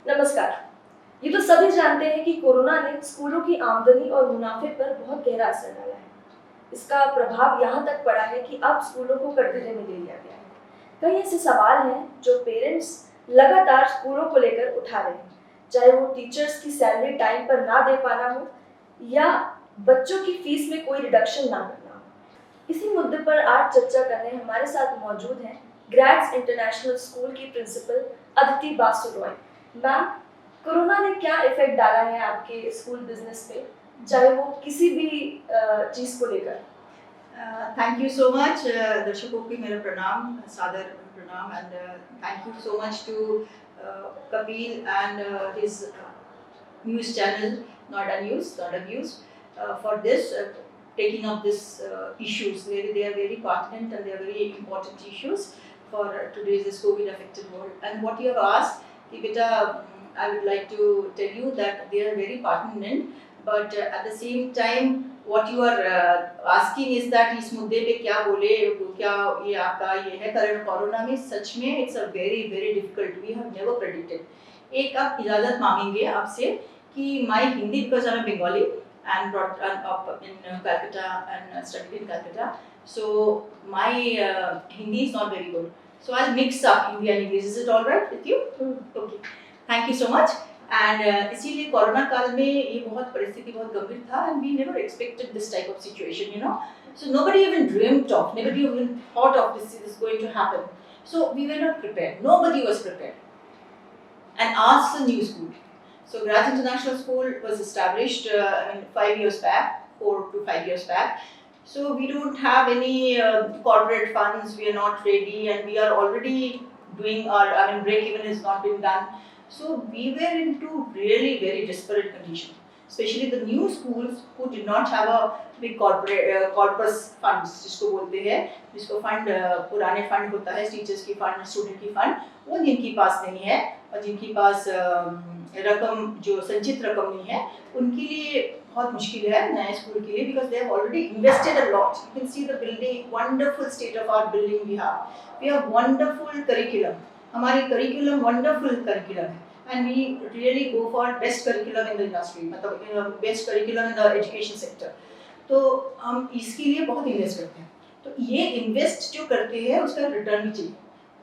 नमस्कार। ये तो सभी जानते हैं कि कोरोना ने स्कूलों की आमदनी और मुनाफे पर बहुत गहरा असर डाला है। इसका प्रभाव यहाँ तक पड़ा है कि अब स्कूलों को कटघरे में ले लिया गया है। कई ऐसे सवाल हैं जो पेरेंट्स लगातार स्कूलों को लेकर उठा रहे हैं, चाहे वो टीचर्स की सैलरी टाइम पर ना दे पाना हो या बच्चों की फीस में कोई रिडक्शन ना करना हो। इसी मुद्दे पर आज चर्चा करने हमारे साथ मौजूद हैं ग्रैड्स इंटरनेशनल स्कूल की principal Aditi Basu Roy. Ma'am, corona ने क्या इफेक्ट डाला है आपके स्कूल बिजनेस पे, चाहे वो किसी भी चीज को लेकर? Thank you so much, दर्शकों की मेरा प्रणाम, सादर प्रणाम, and thank you so much to Kapil and his news channel, Not Abused, for this taking up this issues. They are very pertinent and they are very important issues for today's this COVID affected world. And what you have asked, कि बेटा, I would like to tell you that they are very pertinent, but at the same time what you are asking is that इस मुद्दे पे क्या बोले, क्या ये आपका ये है करंट कोरोना में सच में it's a very difficult, we have never predicted. एक आप इजाज़त मांगेंगे आपसे कि my Hindi, because I am Bengali and brought up in Calcutta and studied in Calcutta, so my Hindi is not very good, so I'll mix up Hindi and English. Is it all right with you? Okay, thank you so much. And इसीलिए corona काल में ये बहुत परिस्थिति बहुत गंभीर था, and we never expected this type of situation, you know, so nobody even dreamed of, nobody even thought of this is going to happen, so we were not prepared, nobody was prepared. And asked the new school, so Grad International School was established 5 years back, 4 to 5 years back, so we don't have any corporate funds, we are not ready, and we are already doing our break even has not been done. So we were into really very desperate condition, especially the new schools who did not have a big corporate corpus funds, जिसको बोलते हैं, जिसको fund पुराने fund होता है, teachers की fund, student की fund, वो जिनके पास नहीं है और जिनके पास रकम जो संचित रकम नहीं है, उनके लिए बहुत मुश्किल है नए स्कूल के लिए, because they have already invested a lot. You can see the building, wonderful state of art building we have wonderful curriculum, हमारी करिकुलम वंडरफुल करिकुलम है, and we really go for best curriculum in the industry, मतलब best curriculum in the education sector, तो हम इसके लिए बहुत invest करते हैं। तो ये इन्वेस्ट जो करते हैं उसका रिटर्न भी चाहिए,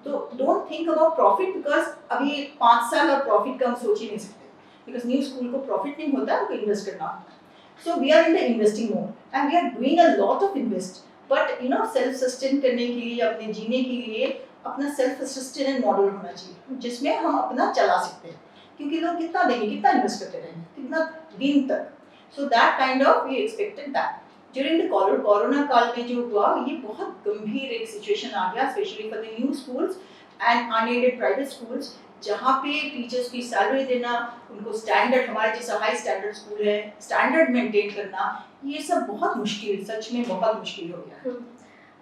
तो don't think about profit, because अभी 5 साल और प्रॉफिट का हम सोच ही नहीं सकते, बिकॉज न्यू स्कूल को प्रॉफिट नहीं होता, उनको इन्वेस्ट करना होता है। So we are in the investing mode and we are doing a lot of invest, but you know self sustain करने के लिए, अपने जीने के लिए अपना सेल्फ सस्टेनेंट मॉडल होना चाहिए जिसमें हम अपना चला सकते हैं, क्योंकि लोग कितना देंगे, कितना इन्वेस्ट करते रहेंगे, कितना दिन तक, so that kind of we expected that. During the corona काल में जो हुआ, ये बहुत गंभीर एक सिचुएशन आ गया, specially for the new schools and unaided private schools, जहाँ पे टीचर्स की सैलरी देना, उनको स्टैंडर्ड, हमारे जैसा हाई स्टैंडर्ड स्कूल है, स्टैंडर्ड मेंटेन करना, ये सब बहुत मुश्किल, सच में बहुत मुश्किल हो गया।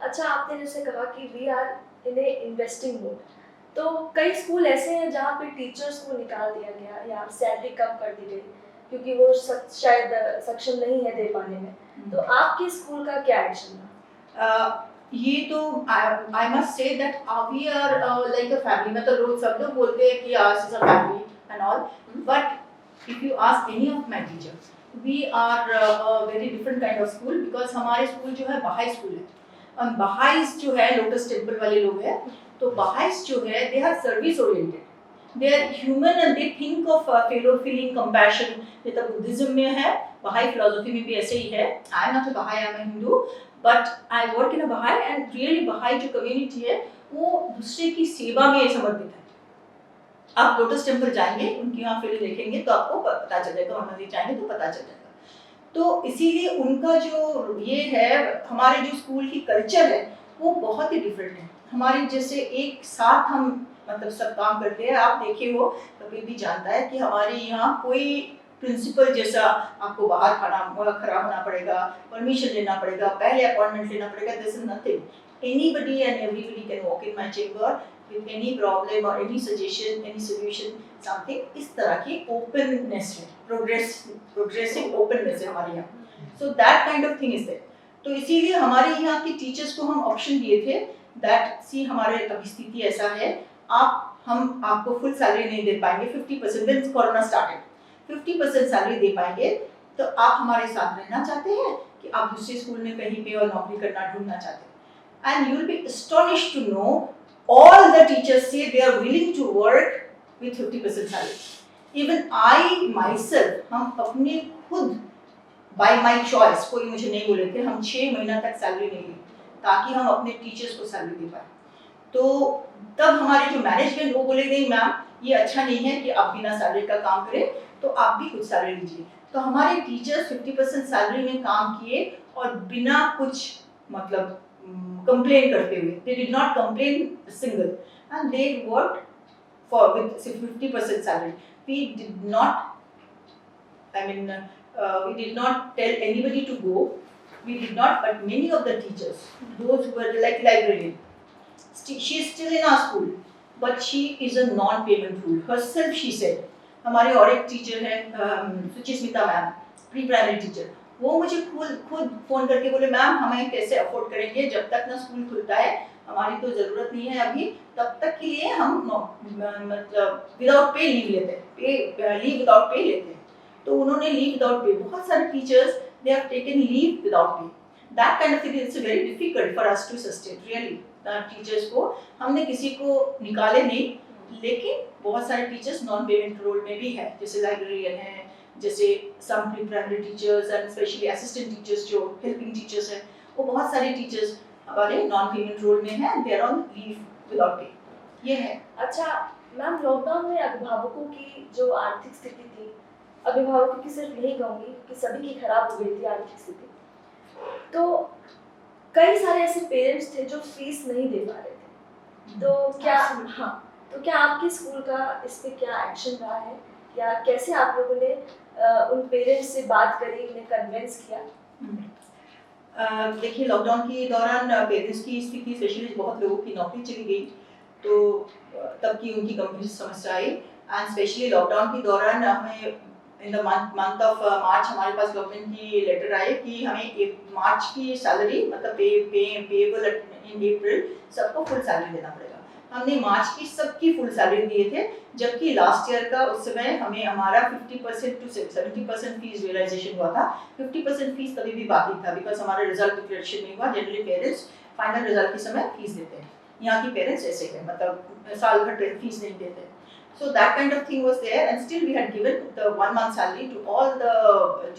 अच्छा, आपने जैसे कहा कि we are in a investing mode, तो कई स्कूल ऐसे हैं जहाँ पे टीचर्स को निकाल दिया गया या सैलरी कम कर दी गई क्योंकि वो शायद सक्षम नहीं है दे पाने में, तो आपके स्कूल का क्या एक्शन था? ये तो I must say that we are like a family, मतलब रोज सब लोग बोलते हैं कि us is a family and all, but if you ask any of my teachers, we are a very different kind of school, because हमारे school जो है बहाई स्कूल है, और बहाईस जो है लोटस टेम्पल वाले लोग हैं, तो बहाईस जो है they are service oriented, they are human and they think of fellow feeling compassion, ये तो बुद्धिज्म में है, बहाई फिलोसफी में भी ऐसे ही है। I am not a Bahai, I am a Hindu, but I work in a Bahai, and really बहाई जो कम्युनिटी है वो दूसरे की सेवा में समर्पित है। आप लोटस टेम्पल जाएंगे, उनकी वहाँ फिल्म देखेंगे तो आपको पता चल जाएगा, और मंदिर जाएंगे तो पता चल जाएगा। तो इसीलिए उनका जो ये है, हमारे जो स्कूल की कल्चर है वो बहुत ही डिफरेंट है। हमारे जैसे एक साथ हम मतलब सब काम करते हैं, आप देखे हो, कभी भी जानता है कि हमारे यहाँ कोई प्रिंसिपल जैसा आपको बाहर खड़ा होना पड़ेगा, परमिशन लेना पड़ेगा, पहले अपॉइंटमेंट लेना पड़ेगा, this is nothing, anybody and everybody can walk in my chamber with any problem और any suggestion, any solution, something, इस तरह की ओपननेस है, प्रोग्रेसिव ओपननेस है हमारे यहाँ, so that kind of thing is there. तो इसीलिए हमारे यहाँ के टीचर्स को हम ऑप्शन दिए थे दैट सी हमारे अभी स्थिति ऐसा है, आप हम आपको फुल सैलरी नहीं दे पाएंगे, 50% व्हेन कोरोना स्टार्टेड 50% सैलरी दे पाएंगे, तो आप हमारे साथ रहना चाहते हैं कि आप दूसरे स्कूल में कहीं पे और नौकरी करना ढूंढना चाहते हैं? And you will be astonished to know all the teachers say they are willing to work with 50% salary. Even I myself, हम अपने खुद by my choice, कोई मुझे नहीं बोले थे, हम 6 महीना तक सैलरी नहीं ली ताकि हम अपने टीचर्स को सैलरी दे पाए। तो तब हमारे जो मैनेजमेंट वो बोले नहीं मैम ये अच्छा नहीं है कि आप बिना सैलरी का काम करें, तो आप भी कुछ सैलरी लीजिए। तो हमारे टीचर्स 50% सैलरी में काम किए और बिना कुछ मतलब कंप्लेन करते हुए, they did not complain single and they worked for with 50% salary. We did not, we did not tell anybody to go. We did not, but many of the teachers, those who were like librarian, she is still in our school, but she is a non-payment rule. Herself she said, हमारे और एक teacher है Suchismita ma'am, pre primary teacher, वो मुझे खुद phone करके बोले ma'am हमें कैसे अफोर्ड करेंगे, जब तक ना स्कूल खुलता है हमारी तो ज़रूरत नहीं है अभी, तब तक के लिए हम मतलब विदाउट पे लीव लेते हैं, लीव विदाउट पे लेते हैं। तो उन्होंने लीव विदाउट पे, बहुत सारे teachers they have taken leave without pay. That kind of thing is very difficult for us to sustain really. Teachers को हमने किसी को निकाले नहीं, लेकिन बहुत सारे टीचर्स नॉन पेमेंट रोल में भी है, जैसे लाइब्रेरियन है, जैसे some pre primary teachers and specially assistant teachers जो हेल्पिंग टीचर्स हैं, वो बहुत सारे टीचर्स हमारे नॉन पेमेंट रोल में हैं, they are on leave without pay. ये है। अच्छा मैम, लॉकडाउन में अभिभावकों की जो आर्थिक स्थिति थी, अभिभावकों की सिर्फ नहीं कहूँगी कि सभी की खराब हो गई थी आर्थिक स्थिति, तो कई सारे ऐसे पेरेंट्स थे जो फीस नहीं दे पा रहे थे, तो क्या आपके स्कूल का इस पे क्या एक्शन रहा है, या कैसे आप लोगों ने उन पेरेंट्स से बात करी, उन्हें कन्विंस किया? देखिए लॉकडाउन के दौरान पेरेंट्स की स्थिति, स्पेशली बहुत लोगों की नौकरी चली गई, तो तब की उनकी गंभीर समस्या आई। एंड स्पेशली लॉकडाउन के दौरान हमें in the month of March हमारे पास गवर्नमेंट की लेटर आए कि हमें मार्च की सैलरी मतलब पेएबल इन अप्रैल सबको फुल सैलरी देना पड़ेगा। हमने मार्च की सबकी फुल सैलरी दिए थे, जबकि लास्ट ईयर का उस समय हमें हमारा 50% टू 70% फीस रियलाइजेशन हुआ था। 50% फीस तभी भी बाकी था बिकॉज हमारा रिजल्ट डिक्लेरेशन नहीं हुआ। जनरली पेरेंट्स फाइनल रिजल्ट के समय फीस देते हैं, यहाँ की पेरेंट्स ऐसे हैं, मतलब साल भर फीस नहीं देते। So that kind of thing was there, and still we had given the 1 month salary to all the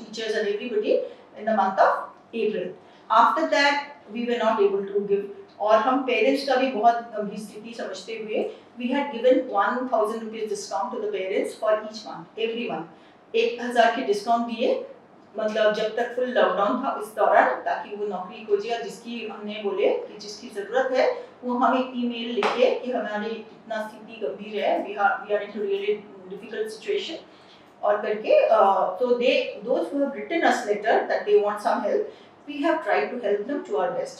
teachers and everybody in the month of April. After that, we were not able to give. और हम parents का भी बहुत गंभीर स्थिति समझते हुए we had given 1000 rupees discount to the parents for each month, every month. 1000 के डिस्काउंट दिए, मतलब जब तक फुल लॉकडाउन था उस दौरान, ताकि वो नौकरी खोजे, जिसकी हमने बोले कि जिसकी ज़रूरत है वो हमें ईमेल लिखे कि हमारी इतना स्थिति गंभीर है, we are in a really difficult situation, और करके so those who have written us letter that they want some help, we have tried to help them to our best.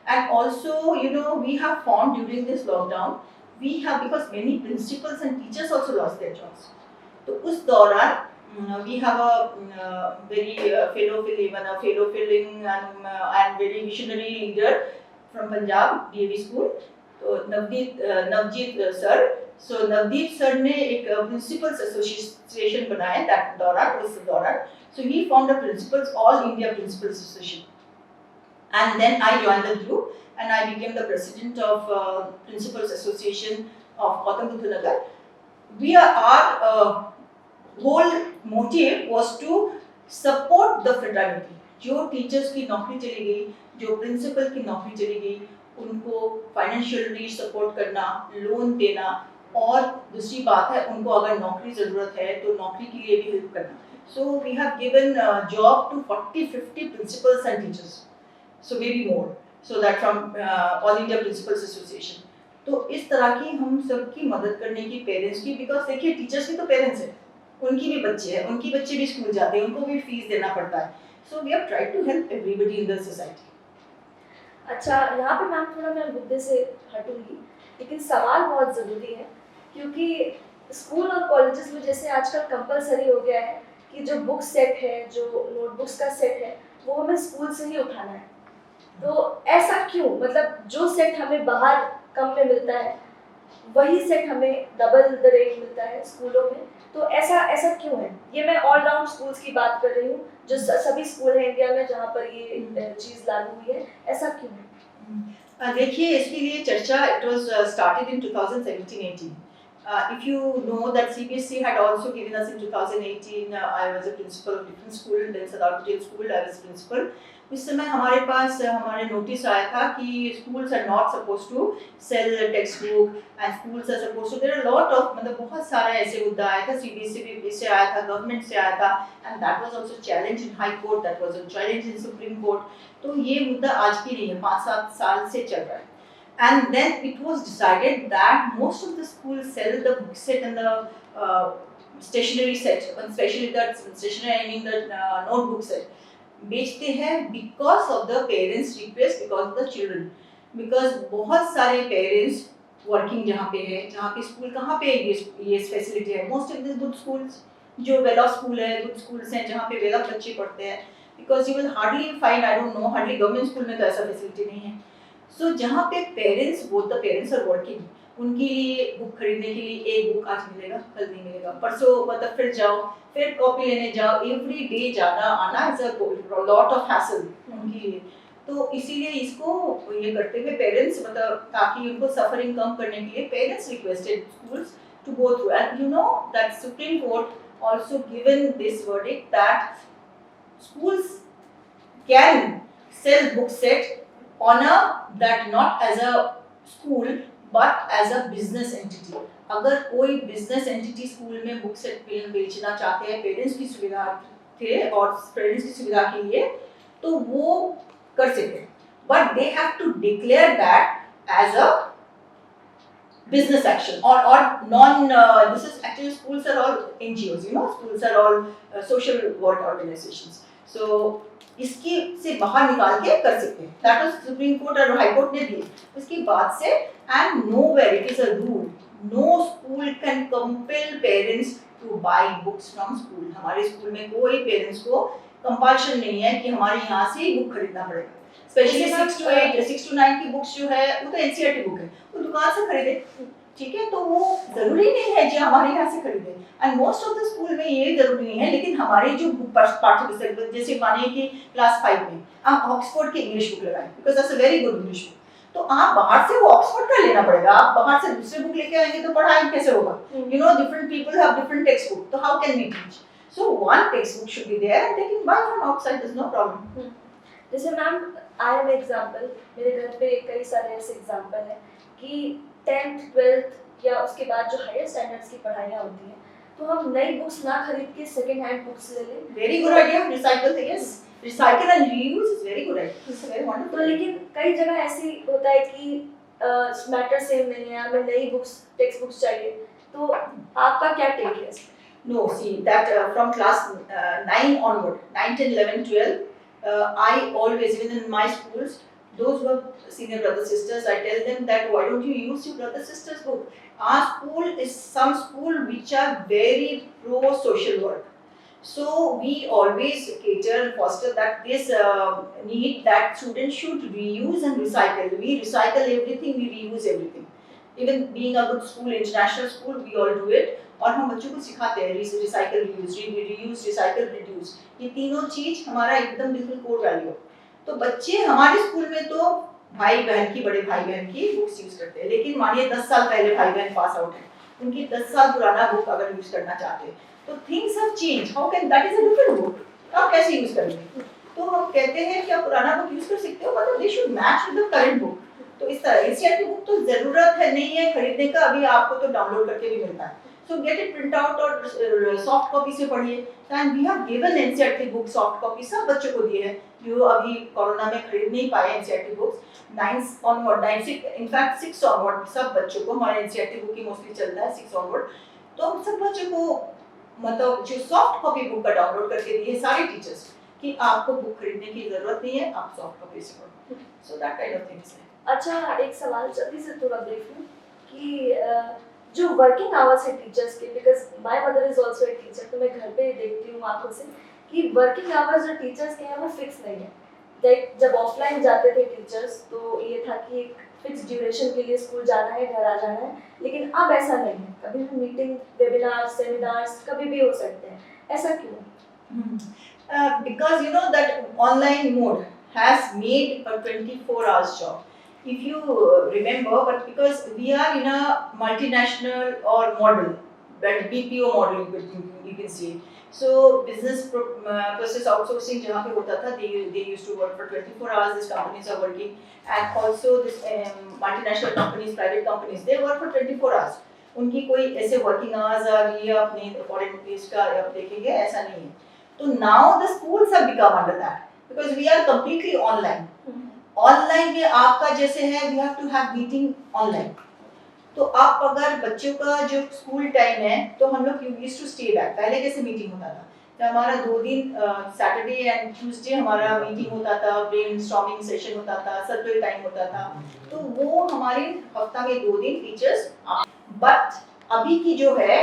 And also, you know, we have found during this lockdown, because many principals and teachers also lost their jobs. तो उस दौरान we have a very fellow filling and very visionary leader from Punjab DAV school, तो Navjeet sir. So Navdeep sir ने एक principles association बनाया उस दौरान। So he formed a principals, all India principals association, and then I joined the group and I became the president of principals association of Gautam Buddha Nagar. Our whole motive was to support the fraternity. जो teachers की नौकरी चली गई, जो principal की नौकरी चली गई, उनको फाइनेंशियली सपोर्ट करना, लोन देना, और दूसरी बात है उनको अगर नौकरी ज़रूरत है तो नौकरी के लिए भी हेल्प करना। So we have given job to 40-50 principals and teachers, so maybe more, so that from All India Principals Association. तो इस तरह की हम सबकी मदद करने की पेरेंट्स की, बिकॉज देखिए टीचर्स की तो पेरेंट्स हैं, उनकी भी बच्चे हैं, उनकी बच्चे भी स्कूल जाते हैं, उनको भी फीस देना पड़ता है। So we have tried to help everybody in the society. अच्छा, यहाँ पे मैम थोड़ा मैं मुद्दे से हटूंगी, लेकिन सवाल बहुत ज़रूरी है, क्योंकि स्कूल और कॉलेजेस में जैसे आजकल कंपलसरी हो गया है कि जो बुक सेट है, जो नोटबुक्स का सेट है, वो हमें स्कूल से ही उठाना है। तो ऐसा क्यों? मतलब जो सेट हमें बाहर कम में मिलता है, वही सेट हमें डबल द रेट मिलता है स्कूलों में। तो ऐसा ऐसा क्यों है? ये मैं ऑलराउंड स्कूल्स की बात कर रही हूँ, जो सभी स्कूल हैं इंडिया में जहाँ पर ये चीज़ लागू हुई है, ऐसा क्यों है? देखिए, इसके लिए चर्चा it was started in 2017-18. If you know that CBSE had also given us in 2018, I was a principal of different school, then Sadar Patel School, I was principal. उस समय हमारे पास हमारे नोटिस आया था कि schools are not supposed to sell textbook and schools are supposed to, there are a lot of, मतलब बहुत सारा ऐसे मुद्दा आया था, CBSE से आया था, गवर्नमेंट से आया था, and that was also challenged in High Court, that was a challenge in Supreme Court. तो ये मुद्दा आज की नहीं है, 5-7 साल से चल रहा है. And then it was decided that most of the schools sell the book set and the stationery set, especially the stationery, I mean the notebook set, बेचते हैं because of the parents' request, because of the children. Because बहुत सारे parents working जहाँ पे है, जहाँ पे school कहाँ पे ये फैसिलिटी है, most of the good schools जो वेल ऑफ स्कूल है, गुड स्कूल्स हैं जहाँ पे वेल ऑफ बच्चे पढ़ते हैं, because you will hardly find, I don't know, hardly government school में तो ऐसा फैसिलिटी नहीं है. सो जहाँ पे parents, both the parents are working, उनके लिए बुक खरीदने के लिए एक बुक आज मिलेगा, कल नहीं मिलेगा, परसों मतलब फिर जाओ, फिर कॉपी लेने जाओ, एवरी डे जाना आना is a lot of hassle उनके लिए. तो इसीलिए इसको ये करते हुए पेरेंट्स, मतलब ताकि उनको सफरिंग कम करने के लिए parents requested schools to go through. And you know that Supreme Court also given this verdict that schools can sell book set on a, that not as a school but as a business entity. अगर कोई business entity school में book set बेचना चाहते हैं parents की सुविधा थे और पेरेंट्स की सुविधा के लिए, तो वो कर सकते हैं, but they have to declare that as a business action or non this is actually, schools are all NGOs, you know, schools are all social work organizations. So इसकी से बाहर निकाल के कर सकते हैं. दैट वाज सुप्रीम कोर्ट और High Court ने दिए उसके बाद से. And nowhere it is a rule, no school can compel parents to buy books from school. हमारे स्कूल में कोई पेरेंट्स को कंपल्शन नहीं है कि हमारे यहाँ से ही बुक खरीदना पड़ेगा. स्पेशली 6 to 8, 6 to 9 की बुक्स जो है वो तो एनसीईआरटी बुक है, वो दुकान से खरीदे, ठीक है, तो वो जरूरी नहीं है जी हमारे यहाँ से खरीदे. And most of the school में ये जरूरी नहीं है, लेकिन हमारी जो पाठ्य पुस्तक, जैसे मानिए कि क्लास 5 में आप ऑक्सफोर्ड की इंग्लिश बुक लगाएं, because that's a very good English book, तो आप बाहर से वो ऑक्सफोर्ड का लेना पड़ेगा. आप बाहर से दूसरे बुक लेके आएंगे तो पढ़ाई कैसे होगा? You know, different people have different text book, तो how can we teach? So one text book should be there and they can buy from outside, there is no problem. जैसे मैम, आई एम एग्जांपल, मेरे घर पे कई सारे ऐसे example हैं कि 10th 12th या उसके बाद जो हायर स्टैंडर्ड्स की पढ़ाइयाँ होती हैं, तो हम नई बुक्स ना खरीद के सेकंड हैंड बुक्स ले लें. Very good idea, recycle. Yes, recycle and reuse is very good idea, it's very wonderful. तो लेकिन कई जगह ऐसी होता है कि मैटर सेम नहीं है, हमें नई बुक्स, टेक्स्ट बुक्स चाहिए, तो आपका क्या टेक है इसमें? No, see that from class 9 onward, 9, 10, 11, 12, I always, even in my schools, those who are senior brothers sisters, I tell them that why don't you use your brother sisters book? Our school is some school which are very pro social work, so we always cater and foster that this need that students should reuse and recycle. We recycle everything, we reuse everything. Even being a good school, international school, we all do it. और हम बच्चों को सिखाते हैं recycle, reuse, recycle, reduce, ये तीनों चीज हमारा एकदम बिल्कुल कोर वैल्यू. तो बच्चे हमारे स्कूल में तो भाई बहन की, बड़े भाई बहन की बुक्स यूज करते हैं, लेकिन मानिए 10 साल पहले भाई बहन पास आउट है, उनकी 10 साल पुराना बुक अगर यूज करना चाहते हैं तो things have change, how can, that is a different book, आप कैसे यूज करेंगे? तो हम कहते हैं कि आप पुराना बुक यूज कर सकते हो, मतलब they should match with the current book. तो इस तरह एनसीईआरटी बुक तो जरूरत है नहीं है खरीदने का, अभी आपको तो डाउनलोड करके भी मिलता है. So get it print out और सॉफ्ट कॉपी से पढ़िए. And we have given NCERT book soft copy सब बच्चों को दिए हैं जो अभी कोरोना में खरीद नहीं पाए NCERT books. 9 onward, 9 in fact 6 onward सब बच्चों को, हमारे एनसीईआरटी बुक ही मोस्टली चलता है 6 onward, तो हम सब बच्चों को मतलब जो सॉफ्ट कॉपी बुक का डाउनलोड करके दिए सारे टीचर्स कि आपको बुक खरीदने की जरूरत नहीं है, आप सॉफ्ट कॉपी से पढ़ो. सो दैट काइंड ऑफ थिंग्स. अच्छा, एक सवाल जल्दी से थोड़ा ब्रीफ में कि जो वर्किंग आवर्स है टीचर्स के, because my mother is also a teacher, तो मैं घर पे देखती हूँ आंखों से कि वर्किंग आवर्स जो टीचर्स के हैं वो फिक्स नहीं है. लाइक जब ऑफलाइन जाते थे टीचर्स तो ये था कि एक फिक्स ड्यूरेशन के लिए स्कूल जाना है, घर आ जाना है, लेकिन अब ऐसा नहीं है, कभी भी मीटिंग, वेबिनार, सेमिनार्स कभी भी हो सकते हैं, ऐसा क्यों? Because you know that online mode has made a 24 hours job. If you remember, but because we are in a multinational or model, that BPO model you can see. So business process outsourcing जहाँ पे होता था, they used to work for 24 hours. These companies are working, and also this multinational companies, private companies, they work for 24 hours. उनकी कोई ऐसे working hours आ रही है अपने foreign place का आप देखेंगे, ऐसा नहीं है. So now the schools have become under that because we are completely online. Online में आपका जैसे है, we have to have meeting online. तो आप अगर बच्चों का जो स्कूल टाइम है, तो हम लोग यूज्ड टू स्टे बैक. पहले कैसे मीटिंग होता था? तो हमारा 2 दिन सैटरडे एंड ट्यूसडे हमारा मीटिंग होता था, ब्रेनस्टॉर्मिंग सेशन होता था, सर्कुलर टाइम होता था. तो वो हमारे हफ्ता में 2 दिन टीचर्स. बट अभी की जो है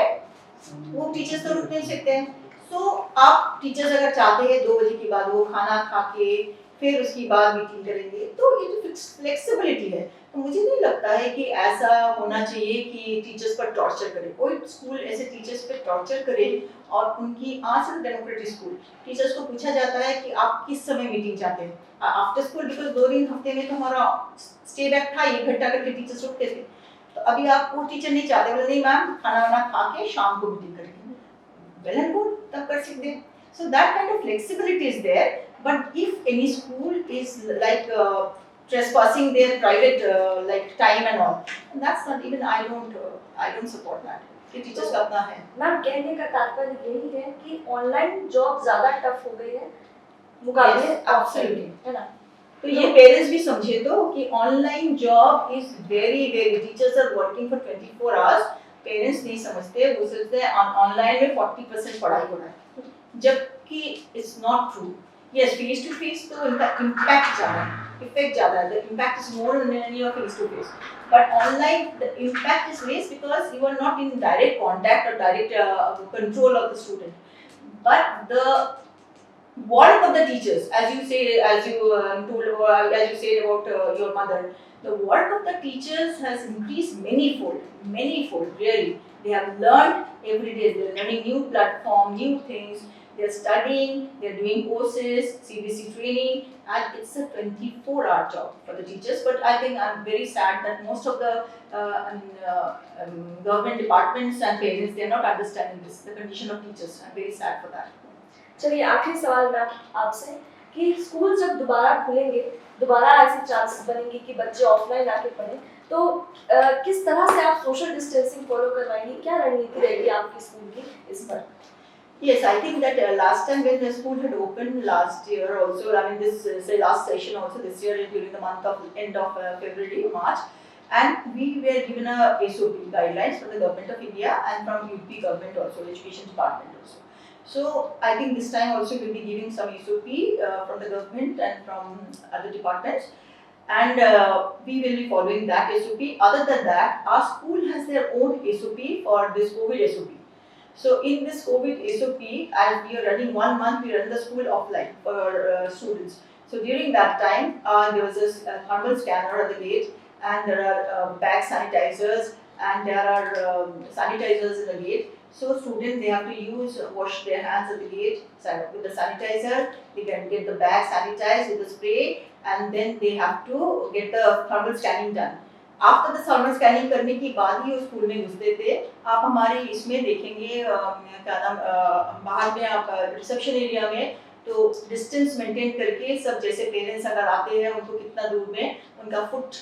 वो टीचर्स तो रुक नहीं सकते हैं. तो आप टीचर्स अगर चाहते हैं 2 बजे के बाद वो खाना खा के फिर उसके बाद मीटिंग करेंगे, तो ये तो फ्लेक्सिबिलिटी है. तो मुझे नहीं लगता है कि ऐसा होना चाहिए कि टीचर्स पर टॉर्चर करे. कोई स्कूल ऐसे टीचर्स पे टॉर्चर करे और उनकी आज डेमोक्रेटिक स्कूल टीचर्स को पूछा जाता है कि आप किस समय मीटिंग चाहते हैं आफ्टर स्कूल. बिकॉज 2 दिन हफ्ते में तो हमारा स्टे बैक था, 1 घंटा करके टीचर्स रुकते थे. तो अभी आप वो टीचर नहीं चाहते, बोले नहीं मैम खाना वाना खा के शाम को मीटिंग करेंगे. Well and good, तब कर सकते हैं. So that kind of flexibility is there. But if any school is like trespassing their private like time and all, and that's not even I don't support that. कि teachers का अपना है. Ma'am कहने का तात्पर्य यही है कि ऑनलाइन जॉब ज्यादा टफ हो गई है मुकाबले absolutely, है ना. तो ये पेरेंट्स भी समझे तो कि online job is very teachers are working for 24 hours. Parents नहीं समझते, वो सोचते हैं ऑनलाइन में 40% पढ़ाई हो रहा है, जबकि it's not true. Yes, face to face तो इनका इम्पैक्ट ज़्यादा है, इफेक्ट ज़्यादा है. The impact is more in your face to face. But online the impact is less because you are not in direct contact और direct control of the student. But the work of the teachers, as you say, as you as you said about your mother, the work of the teachers has increased many-fold. Really, they have learned every day. They are learning new platform, new things. They are studying, they are doing courses, CBC training, and it's a 24-hour job for the teachers. But I think I'm very sad that most of the government departments and parents, they are not understanding this, the condition of teachers. I'm very sad for that. चलिए आखिरी सवाल ma'am आपसे कि school जब दोबारा खुलेंगे, दोबारा ऐसे चांसेस बनेंगे कि बच्चे ऑफलाइन आके पढ़ें, तो किस तरह से आप सोशल डिस्टेंसिंग फॉलो करवाएंगे? क्या रणनीति रहेगी आपकी स्कूल की इस पर? Yes, I think that last time when the school had opened last year also, I mean this last session also this year during the month of end of February, March, and we were given a SOP guidelines from the government of India and from UP government also, education department also. So I think this time also we'll be giving some SOP from the government and from other departments, and we will be following that SOP. Other than that, our school has their own SOP for this COVID SOP. So in this COVID SOP, as we are running 1 month, we run the school offline for students. So during that time, there was a thermal scanner at the gate, and there are bag sanitizers, and there are sanitizers in the gate. So students, they have to wash their hands at the gate with the sanitizer. They can get the bag sanitized with the spray, and then they have to get the thermal scanning done. After the thermal scanning करने के बाद ही वो school में घुसते थे. आप हमारे इसमें देखेंगे क्या नाम बाहर में आप रिसेप्शन एरिया में तो डिस्टेंस मेंटेन करके सब जैसे पेरेंट्स अगर आते हैं उनको कितना दूर में उनका फुट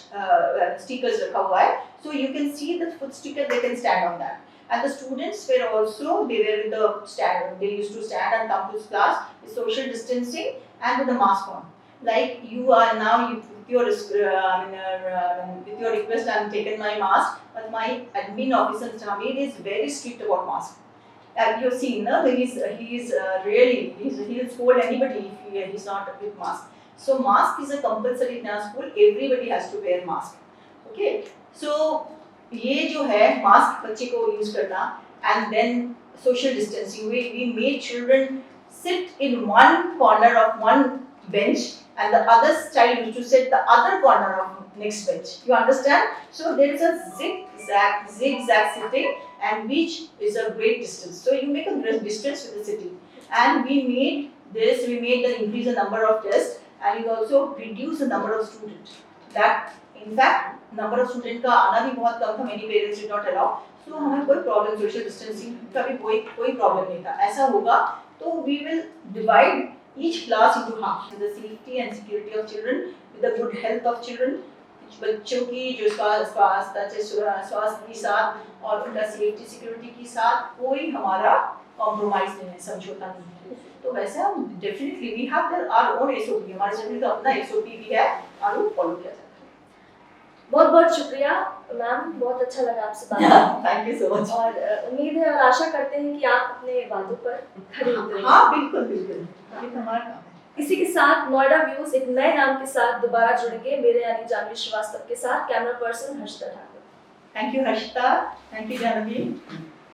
स्टिकर्स रखा हुआ है. So you can see the foot sticker, they can stand on that. And the students were also, they were with the stand, they used to stand and come to class with social distancing and with the mask on. Like you are now, with your request, I have taken my mask, but my admin officer, Mr. Hamid, is very strict about mask. You have seen, no? He is really, he will scold anybody if he is not with mask. So mask is a compulsory in our school, everybody has to wear mask. Okay, so ये जो है mask बच्चे को use करना and then social distancing. We made children sit in one corner of one bench and the other child used to sit the other corner of next bench. You understand? So there is a zigzag sitting, and which is a great distance. So you make a distance with the sitting, and we made the increase the number of tests, and you also reduce the number of students. That in fact number of student का आना भी बहुत कम था. Many parents did not allow. So हमें कोई problem social distancing का भी कोई problem नहीं था. ऐसा होगा तो we will divide each class into half. The safety and security of children, with the good health of children, बच्चों की जो स्वास्थ्य के साथ और उनका सेफ्टी सिक्योरिटी के साथ कोई हमारा कॉम्प्रोमाइज नहीं है, समझौता नहीं है. तो वैसे हम definitely we have our own SOP. हमारे स्कूल का अपना एसओपी भी है और वो फॉलो किया जाता है. बहुत बहुत शुक्रिया मैम, बहुत अच्छा लगा आपसे बात करके. Thank you so much. और उम्मीद है और आशा करते हैं कि आप अपने वादों पर खरे उतरेंगे. हाँ बिल्कुल बिल्कुल, ये तो हमारा काम है. इसी के साथ नोएडा व्यूज एक नए नाम के साथ दोबारा जुड़ेंगे. मेरे यानी जानवी श्रीवास्तव के साथ camera person Harshita Thakur. Thank you Harshita. Thank you Janvi.